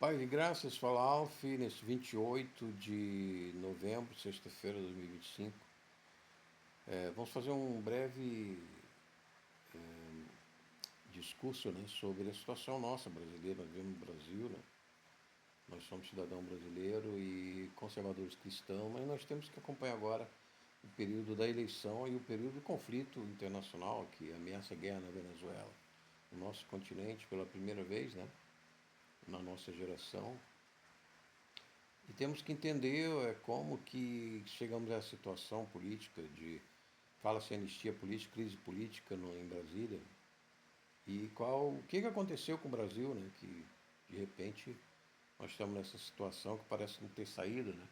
Pai de graças, fala Alf, nesse 28 de novembro, sexta-feira de 2025. Vamos fazer um breve discurso, né, sobre a situação nossa brasileira. Nós vivemos no Brasil, né? Nós somos cidadão brasileiro e conservadores cristãos, mas nós temos que acompanhar agora o período da eleição e o período do conflito internacional que ameaça a guerra na Venezuela. No nosso continente, pela primeira vez, né, na nossa geração. E temos que entender como que chegamos a essa situação política de, fala-se anistia política, crise política em Brasília, e o que aconteceu com o Brasil, né, que de repente nós estamos nessa situação que parece não ter saída, né?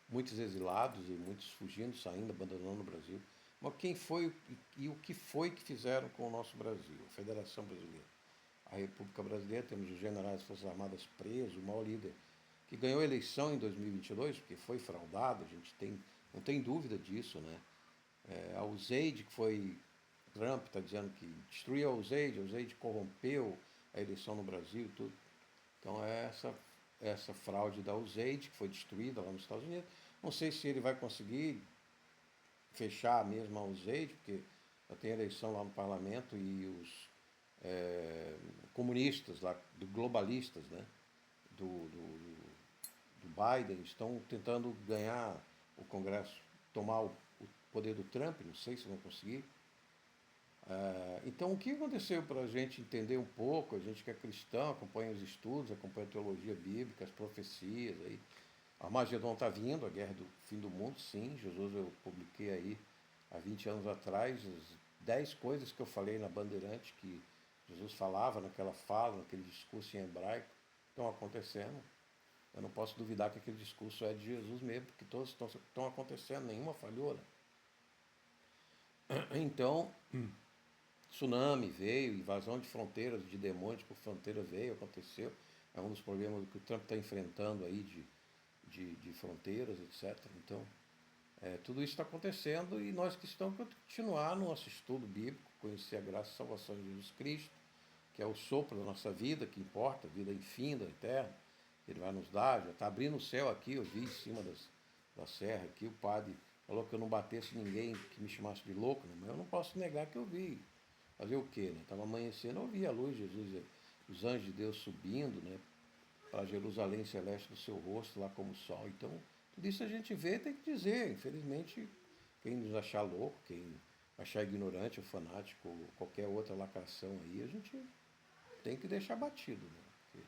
Muitos exilados e muitos fugindo, saindo, abandonando o Brasil. Mas quem foi e o que foi que fizeram com o nosso Brasil? A Federação Brasileira, a República Brasileira, temos os generais das Forças Armadas presos, o maior líder que ganhou a eleição em 2022, porque foi fraudado, a gente não tem dúvida disso, né? A USAID, que foi, Trump está dizendo que destruiu a USAID corrompeu a eleição no Brasil, tudo. Então essa fraude da USAID, que foi destruída lá nos Estados Unidos, não sei se ele vai conseguir fechar mesmo a USAID, porque já tem eleição lá no parlamento e os comunistas lá, globalistas, né, do Biden, estão tentando ganhar o Congresso, tomar o poder do Trump, não sei se vão conseguir. Então, o que aconteceu para a gente entender um pouco, a gente que é cristão, acompanha os estudos, acompanha a teologia bíblica, as profecias, aí, Armagedon está vindo, a guerra do fim do mundo, sim, Jesus, eu publiquei aí há 20 anos atrás, as 10 coisas que eu falei na Bandeirante, que Jesus falava naquela fala, naquele discurso em hebraico, estão acontecendo. Eu não posso duvidar que aquele discurso é de Jesus mesmo, porque todos estão acontecendo, nenhuma falhou, né? Então, tsunami veio, invasão de fronteiras, de demônios por fronteira veio, aconteceu. É um dos problemas que o Trump está enfrentando aí de fronteiras, etc. Então, tudo isso está acontecendo e nós cristãos continuar no nosso estudo bíblico, conhecer a graça e salvação de Jesus Cristo, que é o sopro da nossa vida, que importa, a vida infinda, eterna. Ele vai nos dar, já está abrindo o céu aqui, eu vi em cima da serra aqui, o padre falou que eu não batesse ninguém que me chamasse de louco, né? Mas eu não posso negar que eu vi. Fazer o quê, né? Estava amanhecendo, eu vi a luz de Jesus, os anjos de Deus subindo, né, para Jerusalém celeste do seu rosto, lá como o sol. Então, tudo isso a gente vê e tem que dizer. Infelizmente, quem nos achar louco, quem achar ignorante ou fanático, ou qualquer outra lacração aí, a gente tem que deixar batido, né? Porque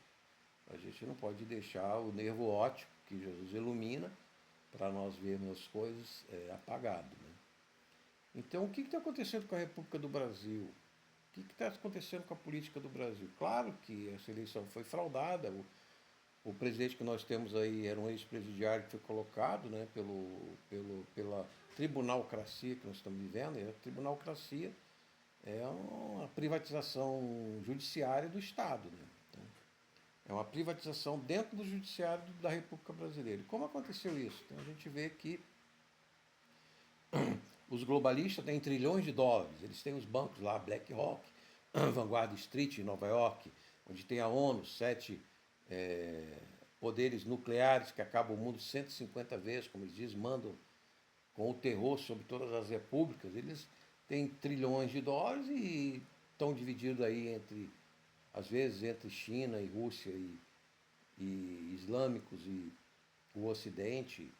a gente não pode deixar o nervo óptico que Jesus ilumina para nós vermos as coisas apagado, né? Então, o que está acontecendo com a República do Brasil? O que está acontecendo com a política do Brasil? Claro que essa eleição foi fraudada. O presidente que nós temos aí era um ex-presidiário que foi colocado, né, pela tribunalcracia que nós estamos vivendo. E a tribunalcracia é uma privatização judiciária do Estado, né? Então, é uma privatização dentro do judiciário da República Brasileira. E como aconteceu isso? Então a gente vê que os globalistas têm trilhões de dólares, eles têm os bancos lá, BlackRock, Vanguard Street em Nova York, onde tem a ONU, 7 poderes nucleares que acabam o mundo 150 vezes, como eles dizem, mandam com o terror sobre todas as repúblicas. Eles têm trilhões de dólares e estão divididos aí às vezes, entre China e Rússia e islâmicos e o Ocidente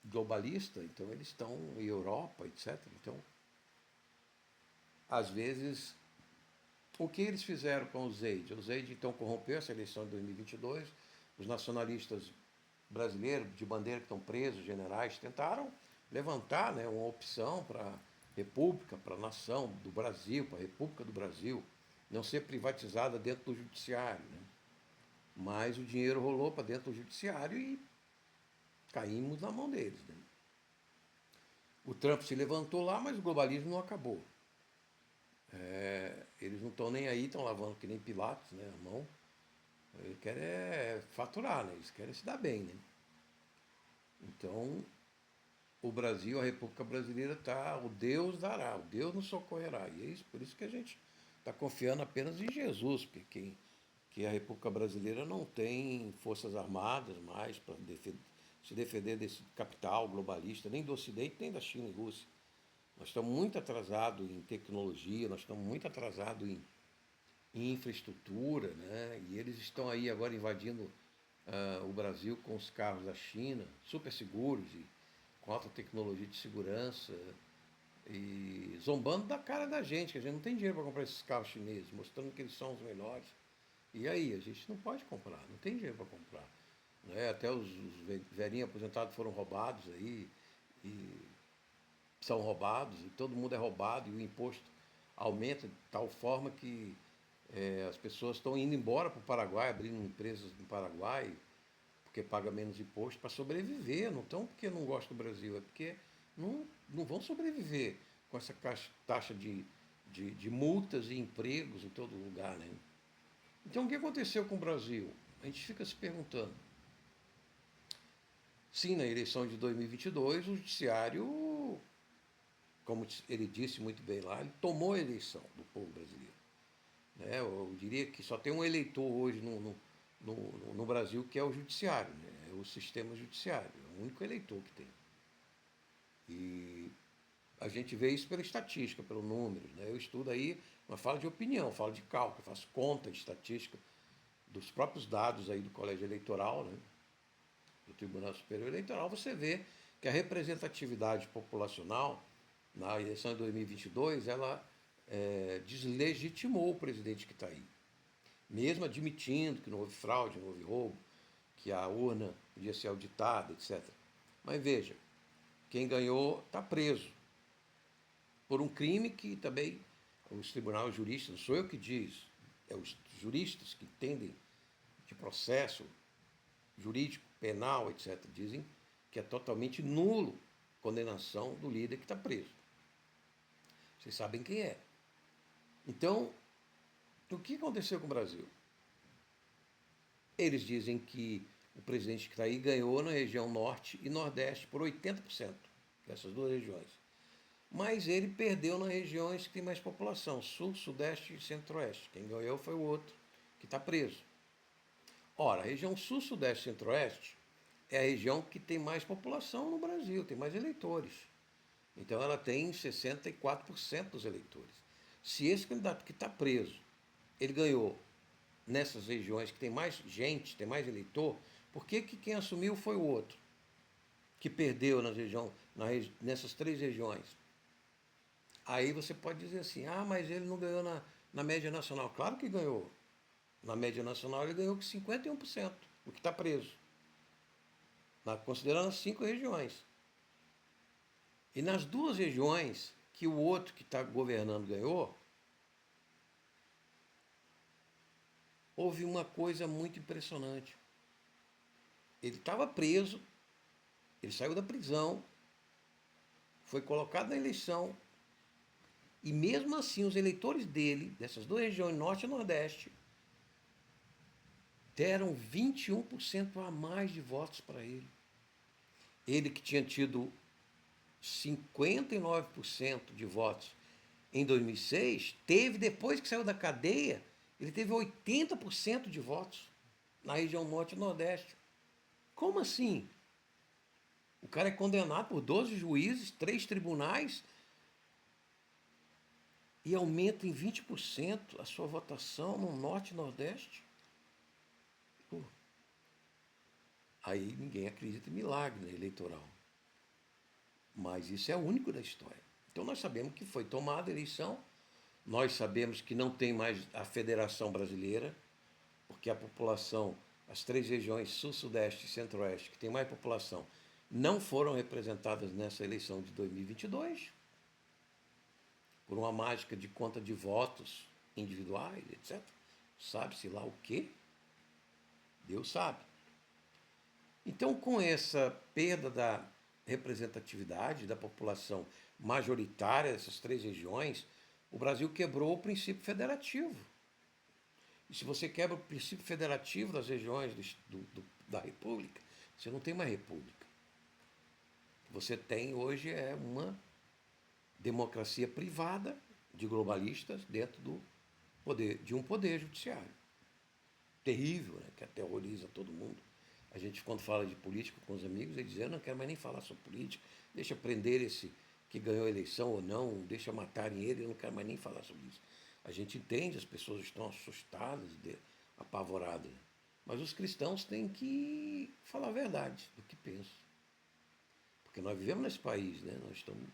globalista, então eles estão em Europa, etc. Então, às vezes, o que eles fizeram com o ZEID? O ZEID, então, corrompeu essa eleição de 2022, os nacionalistas brasileiros de bandeira que estão presos, generais, tentaram levantar, né, uma opção para a República, para a nação do Brasil, para a República do Brasil, não ser privatizada dentro do judiciário, né? Mas o dinheiro rolou para dentro do judiciário e caímos na mão deles, né? O Trump se levantou lá, mas o globalismo não acabou. Eles não estão nem aí, estão lavando que nem Pilatos, né, a mão. Eles querem faturar, né? Eles querem se dar bem, né? Então, o Brasil, a República Brasileira está, o Deus dará, o Deus nos socorrerá. E é isso, por isso que a gente está confiando apenas em Jesus, porque quem que a República Brasileira não tem forças armadas mais para se defender desse capital globalista, nem do Ocidente, nem da China e Rússia. Nós estamos muito atrasados em tecnologia, nós estamos muito atrasados em infraestrutura, né? E eles estão aí agora invadindo o Brasil com os carros da China, super seguros e com alta tecnologia de segurança, e zombando da cara da gente, que a gente não tem dinheiro para comprar esses carros chineses, mostrando que eles são os melhores. E aí, a gente não pode comprar, não tem dinheiro para comprar. Né? Até os velhinhos aposentados foram roubados aí, e são roubados, e todo mundo é roubado, e o imposto aumenta de tal forma que as pessoas estão indo embora para o Paraguai, abrindo empresas no Paraguai, porque paga menos imposto para sobreviver, não estão porque não gostam do Brasil, é porque não vão sobreviver com essa taxa de multas e empregos em todo lugar. Né? Então, o que aconteceu com o Brasil? A gente fica se perguntando. Sim, na eleição de 2022, o judiciário, como ele disse muito bem lá, ele tomou a eleição do povo brasileiro. Né? Eu diria que só tem um eleitor hoje no Brasil que é o judiciário, né? É o sistema judiciário, é o único eleitor que tem. E a gente vê isso pela estatística, pelo número. Né? Eu estudo aí, não falo de opinião, falo de cálculo, faço conta de estatística dos próprios dados aí do Colégio Eleitoral, né? Do Tribunal Superior Eleitoral, você vê que a representatividade populacional na eleição de 2022, ela deslegitimou o presidente que está aí. Mesmo admitindo que não houve fraude, não houve roubo, que a urna podia ser auditada, etc. Mas veja, quem ganhou está preso por um crime que também os tribunais juristas, não sou eu que diz, é os juristas que entendem de processo jurídico, penal, etc., dizem que é totalmente nulo a condenação do líder que está preso. Vocês sabem quem é. Então, o que aconteceu com o Brasil? Eles dizem que o presidente que está aí ganhou na região norte e nordeste por 80% dessas duas regiões. Mas ele perdeu nas regiões que tem mais população, sul, sudeste e centro-oeste. Quem ganhou foi o outro, que está preso. Ora, a região sul, sudeste e centro-oeste é a região que tem mais população no Brasil, tem mais eleitores. Então ela tem 64% dos eleitores. Se esse candidato que está preso, ele ganhou nessas regiões que tem mais gente, tem mais eleitor, por que quem assumiu foi o outro, que perdeu nessas três regiões? Aí você pode dizer assim, mas ele não ganhou na média nacional. Claro que ganhou. Na média nacional ele ganhou com 51%, o que está preso, considerando as 5 regiões. E nas duas regiões que o outro que está governando ganhou, houve uma coisa muito impressionante. Ele estava preso, ele saiu da prisão, foi colocado na eleição, e mesmo assim os eleitores dele, dessas duas regiões, norte e nordeste, deram 21% a mais de votos para ele. Ele que tinha tido 59% de votos em 2006, teve, depois que saiu da cadeia, ele teve 80% de votos na região norte e nordeste. Como assim? O cara é condenado por 12 juízes, 3 tribunais, e aumenta em 20% a sua votação no norte e nordeste? Aí ninguém acredita em milagre eleitoral. Mas isso é o único da história. Então nós sabemos que foi tomada a eleição, nós sabemos que não tem mais a Federação Brasileira, porque a população, as 3 regiões sul, sudeste e centro-oeste, que tem mais população, não foram representadas nessa eleição de 2022, por uma mágica de conta de votos individuais, etc. Sabe-se lá o quê? Deus sabe. Então, com essa perda da representatividade da população majoritária dessas 3 regiões, o Brasil quebrou o princípio federativo. E se você quebra o princípio federativo das regiões da República, você não tem mais República. O que você tem hoje é uma democracia privada de globalistas dentro de um poder judiciário. terrível, né, que aterroriza todo mundo. A gente, quando fala de política com os amigos, eles dizem: eu não quero mais nem falar sobre política, deixa prender esse que ganhou a eleição ou não, deixa matarem ele, eu não quero mais nem falar sobre isso. A gente entende, as pessoas estão assustadas, apavoradas, mas os cristãos têm que falar a verdade do que pensam. Porque nós vivemos nesse país, né? Nós estamos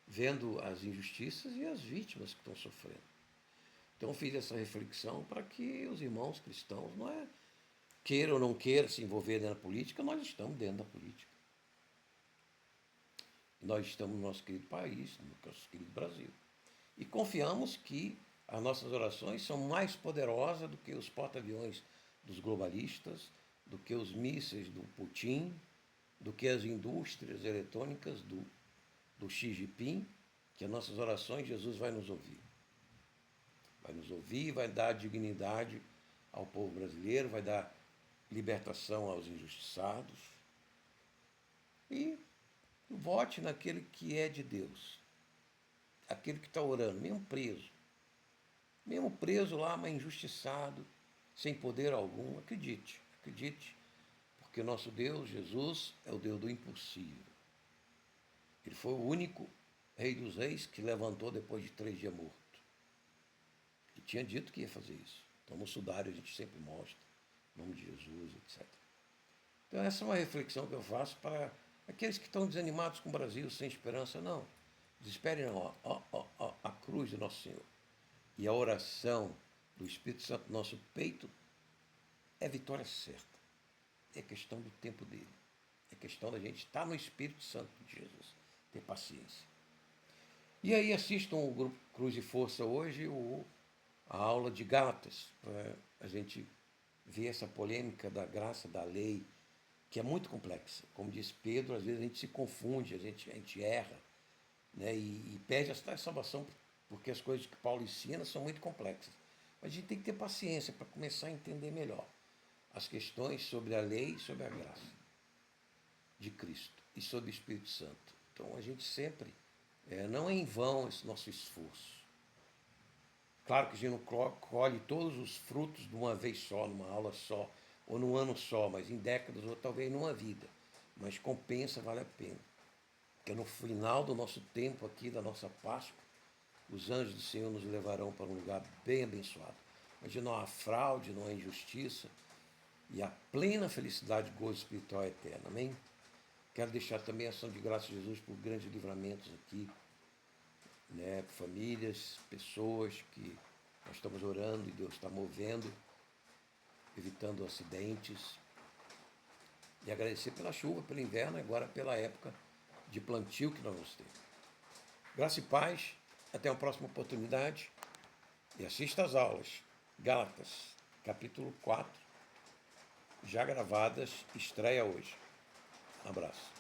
vendo as injustiças e as vítimas que estão sofrendo. Então fiz essa reflexão para que os irmãos cristãos, não é queira ou não queira se envolver dentro da política, nós estamos dentro da política. Nós estamos no nosso querido país, no nosso querido Brasil. E confiamos que as nossas orações são mais poderosas do que os porta-aviões dos globalistas, do que os mísseis do Putin, do que as indústrias eletrônicas do Xi Jinping, que as nossas orações Jesus vai nos ouvir. Vai nos ouvir, vai dar dignidade ao povo brasileiro, vai dar libertação aos injustiçados. E vote naquele que é de Deus. Aquele que está orando, mesmo preso lá, mas injustiçado, sem poder algum, acredite, porque o nosso Deus, Jesus, é o Deus do impossível. Ele foi o único Rei dos Reis que levantou depois de 3 dias morto. E tinha dito que ia fazer isso. Então no sudário a gente sempre mostra, em nome de Jesus, etc. Então essa é uma reflexão que eu faço para aqueles que estão desanimados com o Brasil, sem esperança. Não, desesperem não, a cruz do nosso Senhor. E a oração do Espírito Santo no nosso peito é vitória certa. É questão do tempo dele. É questão da gente estar no Espírito Santo de Jesus. Ter paciência. E aí assistam o Grupo Cruz e Força hoje, a aula de Gálatas, para a gente ver essa polêmica da graça, da lei, que é muito complexa. Como disse Pedro, às vezes a gente se confunde, a gente erra, né, e perde a salvação, porque as coisas que Paulo ensina são muito complexas. Mas a gente tem que ter paciência para começar a entender melhor as questões sobre a lei e sobre a graça de Cristo e sobre o Espírito Santo. Então a gente sempre, não é em vão esse nosso esforço. Claro que a gente não colhe todos os frutos de uma vez só, numa aula só, ou num ano só, mas em décadas, ou talvez numa vida. Mas compensa, vale a pena. Porque no final do nosso tempo aqui, da nossa Páscoa, os anjos do Senhor nos levarão para um lugar bem abençoado, onde não há fraude, não há injustiça, e a plena felicidade e gozo espiritual eterno. Amém? Quero deixar também a ação de graça de Jesus por grandes livramentos aqui, né? Famílias, pessoas que nós estamos orando e Deus está movendo, evitando acidentes. E agradecer pela chuva, pelo inverno e agora pela época de plantio que nós vamos ter. Graça e paz, até uma próxima oportunidade e assista às aulas. Gálatas, capítulo 4, já gravadas, estreia hoje. Um abraço.